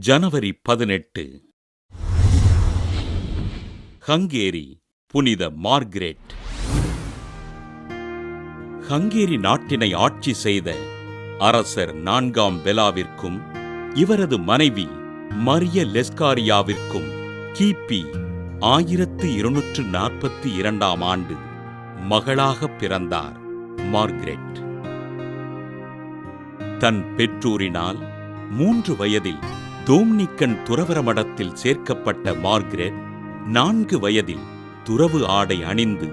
ஜனவரி 18. Hungary, புனித Margaret. Hungary நாட்டினை ஆட்சி செய்த அரசர் 4ஆம் பெலாவிற்கும் இவரது மனைவி மரிய லெஸ்காரியாவிற்கும் கிபி 1242ஆம் ஆண்டு மகளாக பிறந்தார் மார்கரெட். தன் பெற்றோரினால் 3 வயதில் டோம்னிக்கன் துறவற மடத்தில் சேர்க்கப்பட்ட மார்கரெட் 4 வயதில் துறவு ஆடை அணிந்து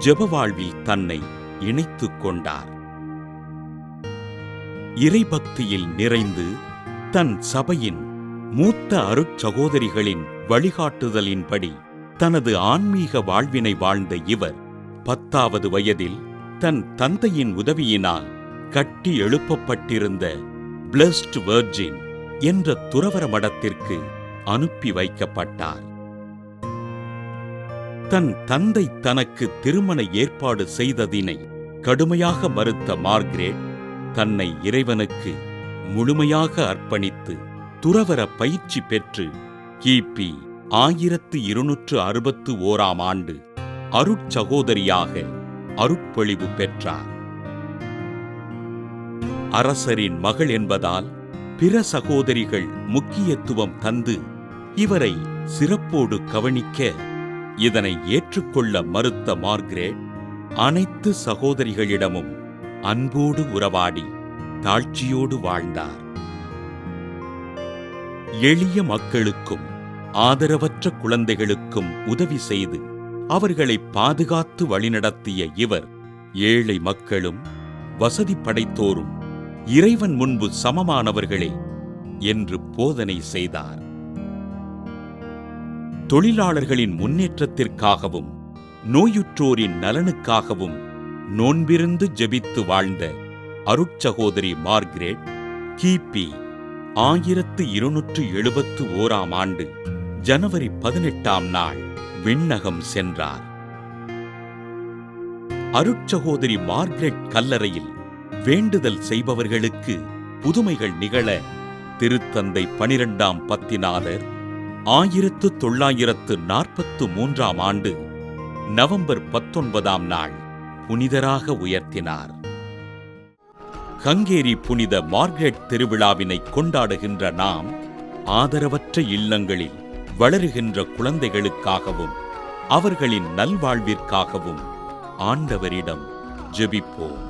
ஜெப வாழ்வில் தன்னை இணைத்துக் கொண்டார். இறைபக்தியில் நிறைந்து தன் சபையின் மூத்த அருட்சகோதரிகளின் வழிகாட்டுதலின்படி தனது ஆன்மீக வாழ்வினை வாழ்ந்த இவர் 10வது வயதில் தன் தந்தையின் உதவியினால் கட்டி எழுப்பப்பட்டிருந்த பிளஸ்ட் வெர்ஜின் என்ற துறவற மடத்திற்கு அனுப்பி வைக்கப்பட்டார். தன் தந்தை தனக்கு திருமண ஏற்பாடு செய்ததினை கடுமையாக மறுத்த மார்கரெட் தன்னை இறைவனுக்கு முழுமையாக அர்ப்பணித்து துறவற பயிற்சி பெற்று கிபி 1261ஆம் ஆண்டு அருட்சகோதரியாக அருட்பொழிவு பெற்றார். அரசரின் மகள் என்பதால் பிற சகோதரிகள் முக்கியத்துவம் தந்து இவரை சிறப்போடு கவனிக்க இதனை ஏற்றுக்கொள்ள மறுத்த மார்கரெட் அனைத்து சகோதரிகளிடமும் அன்போடு உறவாடி தாழ்ச்சியோடு வாழ்ந்தார். எளிய மக்களுக்கும் ஆதரவற்ற குழந்தைகளுக்கும் உதவி செய்து அவர்களை பாதுகாத்து வழிநடத்திய இவர் ஏழை மக்களும் வசதி படைத்தோரும் இறைவன் முன்பு சமமானவர்களே என்று போதனை செய்தார். தொழிலாளர்களின் முன்னேற்றத்திற்காகவும் நோயுற்றோரின் நலனுக்காகவும் நோன்பிருந்து ஜெபித்து வாழ்ந்த அருட்சகோதரி மார்கரெட் கிபி 1271ஆம் ஆண்டு ஜனவரி 18ஆம் நாள் விண்ணகம் சென்றார். அருட்சகோதரி மார்கரெட் கல்லறையில் வேண்டுதல் செய்பவர்களுக்கு புதுமைகள் நிகழ திருத்தந்தை 12ஆம் பத்திநாதர் 1943ஆம் ஆண்டு நவம்பர் 19ஆம் நாள் புனிதராக உயர்த்தினார். ஹங்கேரி புனித மார்கரெட் திருவிழாவினை கொண்டாடுகின்ற நாம் ஆதரவற்ற இல்லங்களில் வளருகின்ற குழந்தைகளுக்காகவும் அவர்களின் நல்வாழ்விற்காகவும் ஆண்டவரிடம் ஜெபிப்போம்.